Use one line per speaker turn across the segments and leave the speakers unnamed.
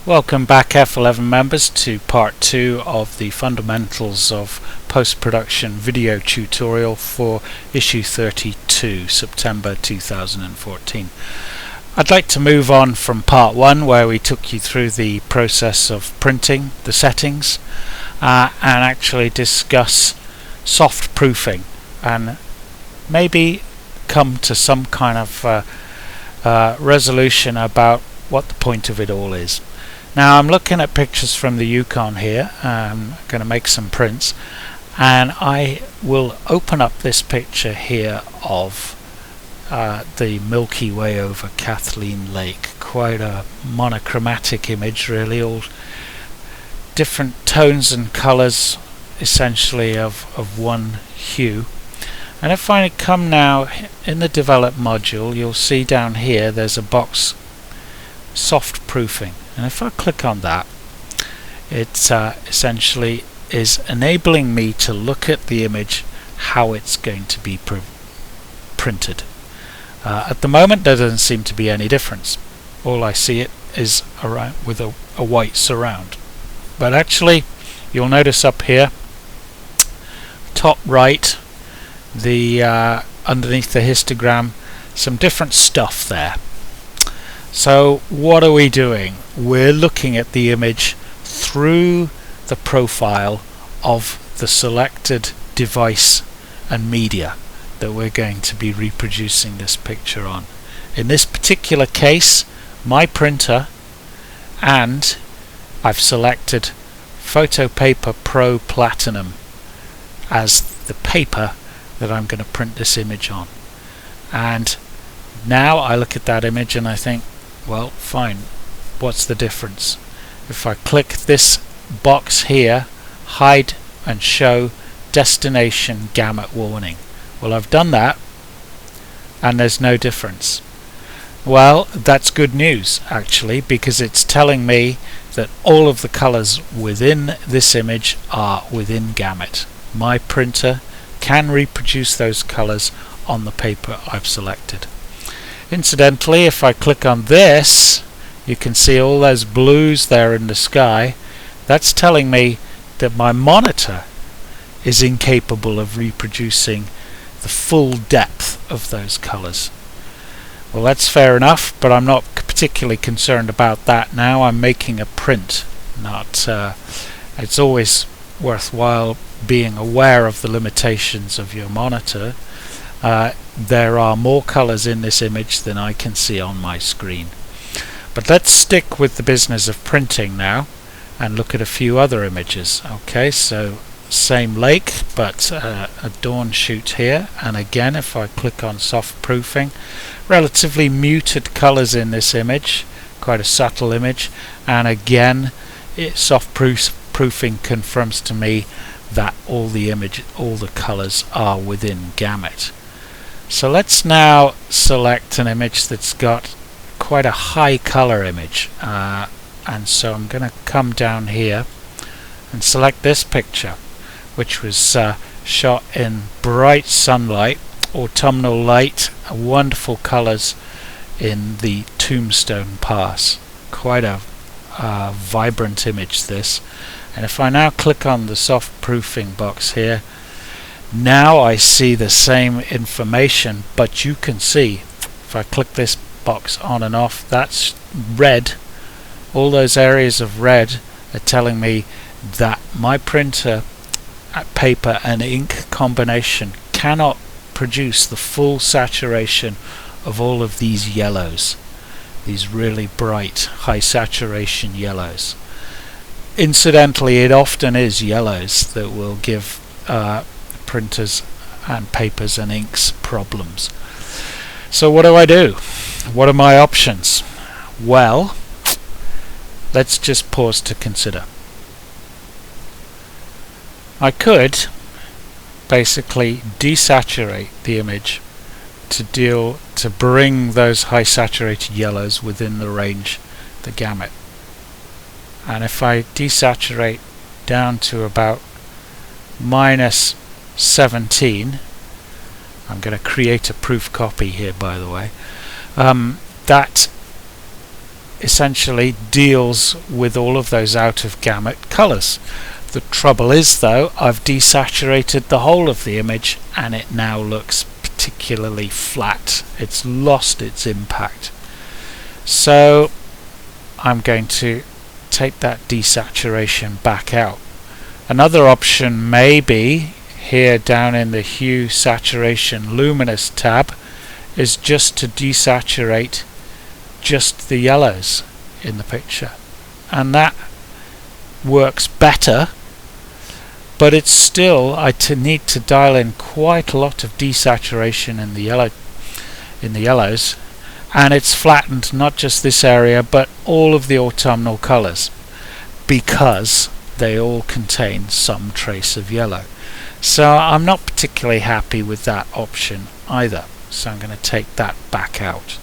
Welcome back F11 members to part 2 of the fundamentals of post-production video tutorial for issue 32, September 2014. I'd like to move on from part 1 where we took you through the process of printing the settings and actually discuss soft proofing and maybe come to some kind of resolution about what the point of it all is. Now I'm looking at pictures from the Yukon here. I'm going to make some prints, and I will open up this picture here of the Milky Way over Kathleen Lake. Quite a monochromatic image really, all different tones and colours essentially of one hue. And if I come now in the develop module, you'll see down here there's a box, soft proofing. And if I click on that, it essentially is enabling me to look at the image, how it's going to be printed. At the moment there doesn't seem to be any difference. All I see it is around with a white surround. But actually you'll notice up here, top right, the underneath the histogram, some different stuff there. So what are we doing? We're looking at the image through the profile of the selected device and media that we're going to be reproducing this picture on. In this particular case, my printer, and I've selected Photo Paper Pro Platinum as the paper that I'm going to print this image on. And now I look at that image and I think, well, fine, what's the difference? If I click this box here, hide and show destination gamut warning. Well, I've done that and there's no difference. Well, that's good news actually, because it's telling me that all of the colors within this image are within gamut. My printer can reproduce those colors on the paper I've selected. Incidentally, if I click on this, you can see all those blues there in the sky. That's telling me that my monitor is incapable of reproducing the full depth of those colors. Well, that's fair enough, but I'm not particularly concerned about that now. I'm making a print. It's always worthwhile being aware of the limitations of your monitor. There are more colors in this image than I can see on my screen. But let's stick with the business of printing now and look at a few other images. Okay, so same lake, but a dawn shoot here, and again if I click on soft proofing, relatively muted colors in this image, quite a subtle image, and again soft proofing confirms to me that all the colors are within gamut. So let's now select an image that's got quite a high color image, and so I'm going to come down here and select this picture, which was shot in bright sunlight, autumnal light, wonderful colors in the Tombstone Pass. Quite a vibrant image this. And if I now click on the soft proofing box here, now I see the same information, but you can see if I click this box on and off, that's red. All those areas of red are telling me that my printer paper and ink combination cannot produce the full saturation of all of these yellows, these really bright high saturation yellows. Incidentally, it often is yellows that will give printers and papers and inks problems. So what do? What are my options? Well, let's just pause to consider. I could basically desaturate the image to bring those high saturated yellows within the range, the gamut. And if I desaturate down to about -17, I'm going to create a proof copy here by the way, that essentially deals with all of those out of gamut colours. The trouble is though, I've desaturated the whole of the image and it now looks particularly flat. It's lost its impact. So I'm going to take that desaturation back out. Another option may be here down in the Hue, Saturation, Luminous tab is just to desaturate just the yellows in the picture, and that works better, but it's still, I need to dial in quite a lot of desaturation in the yellows, and it's flattened not just this area but all of the autumnal colours because they all contain some trace of yellow. So I'm not particularly happy with that option either, so I'm going to take that back out.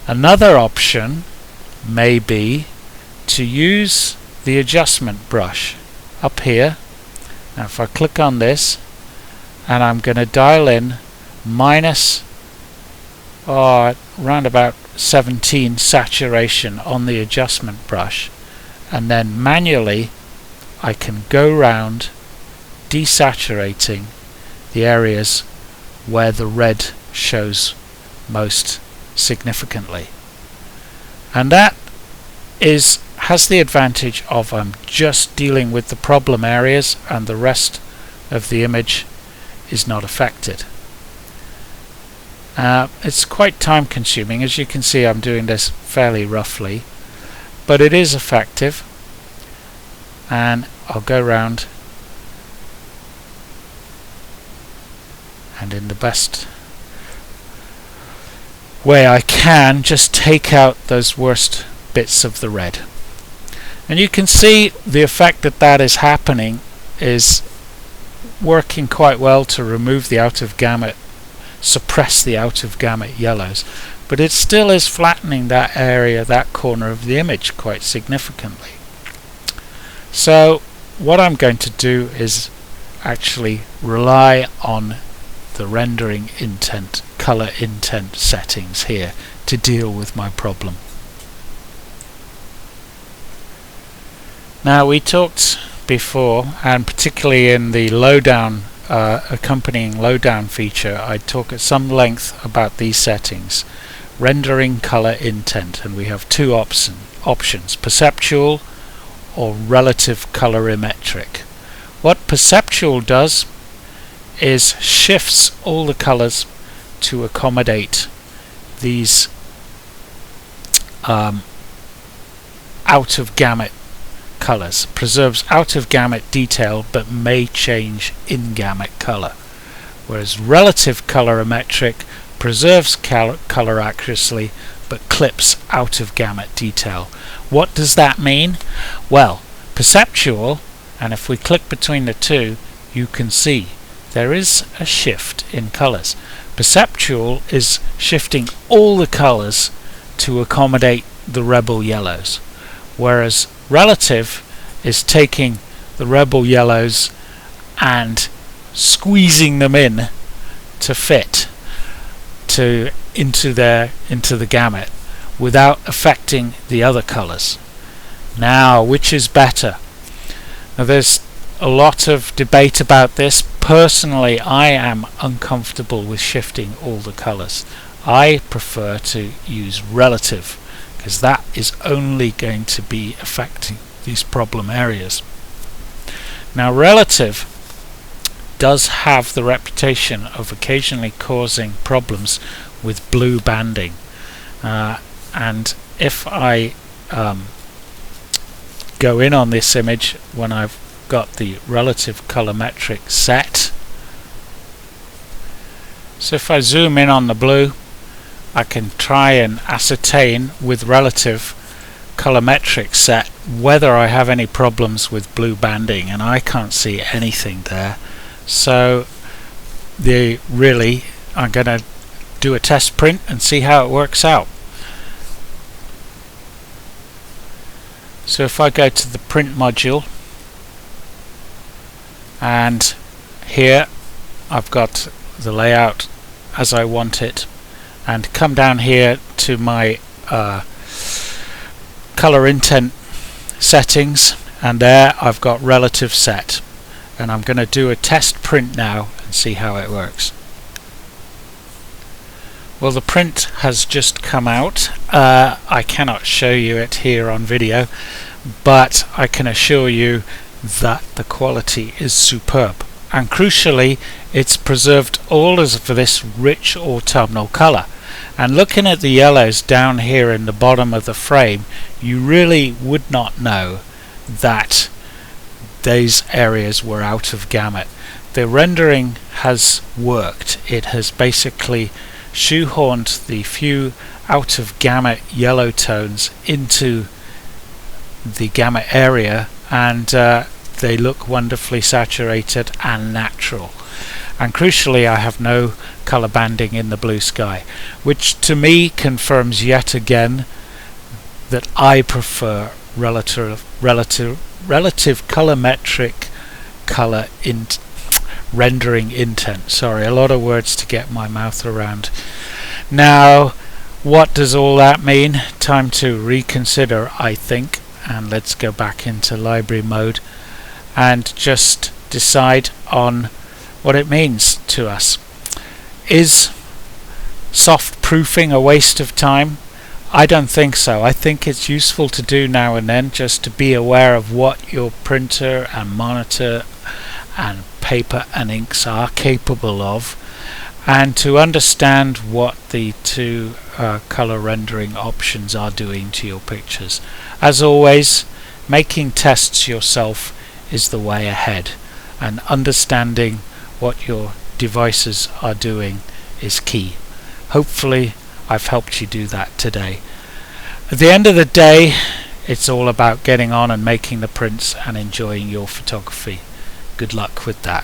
Another option may be to use the adjustment brush up here. Now if I click on this and I'm going to dial in minus around about 17 saturation on the adjustment brush, and then manually I can go round desaturating the areas where the red shows most significantly, and that has the advantage of I'm just dealing with the problem areas and the rest of the image is not affected. It's quite time consuming. As you can see, I'm doing this fairly roughly, but it is effective, and I'll go round and in the best way I can just take out those worst bits of the red. And you can see the effect that is happening is working quite well to remove the out of gamut, suppress the out of gamut yellows, but it still is flattening that area, that corner of the image quite significantly. So what I'm going to do is actually rely on the rendering intent, color intent settings here to deal with my problem. Now we talked before, and particularly in the lowdown accompanying lowdown feature, I talk at some length about these settings. Rendering color intent, and we have two options, perceptual or relative colorimetric. What perceptual does is shifts all the colors to accommodate these out of gamut colors, preserves out of gamut detail but may change in gamut color, whereas relative colorimetric preserves color accuracy but clips out of gamut detail. What does that mean? Well, perceptual, and if we click between the two, you can see there is a shift in colors. Perceptual is shifting all the colors to accommodate the rebel yellows, whereas relative is taking the rebel yellows and squeezing them in to fit into the gamut without affecting the other colors. Now, which is better? Now there's a lot of debate about this. Personally, I am uncomfortable with shifting all the colors. I prefer to use relative, because that is only going to be affecting these problem areas. Now relative does have the reputation of occasionally causing problems with blue banding, and if I go in on this image when I've got the relative colorimetric set, so if I zoom in on the blue, I can try and ascertain with relative colorimetric set whether I have any problems with blue banding, and I can't see anything there. So I'm going to do a test print and see how it works out. So if I go to the print module, and here I've got the layout as I want it, and come down here to my color intent settings, and there I've got relative set, and I'm going to do a test print now and see how it works. Well, the print has just come out. I cannot show you it here on video, but I can assure you that the quality is superb, and crucially it's preserved all of this rich autumnal colour. And looking at the yellows down here in the bottom of the frame, you really would not know that these areas were out of gamut. The rendering has worked. It has basically shoehorned the few out of gamut yellow tones into the gamut area, and they look wonderfully saturated and natural. And crucially, I have no color banding in the blue sky, which to me confirms yet again that I prefer relative colorimetric color rendering intent. Sorry, a lot of words to get my mouth around. Now, what does all that mean? Time to reconsider, I think, and let's go back into library mode and just decide on what it means to us. Is soft proofing a waste of time? I don't think so. I think it's useful to do now and then, just to be aware of what your printer and monitor and paper and inks are capable of, and to understand what the two color rendering options are doing to your pictures. As always, making tests yourself is the way ahead, and understanding what your devices are doing is key. Hopefully I've helped you do that today. At the end of the day, it's all about getting on and making the prints and enjoying your photography. Good luck with that.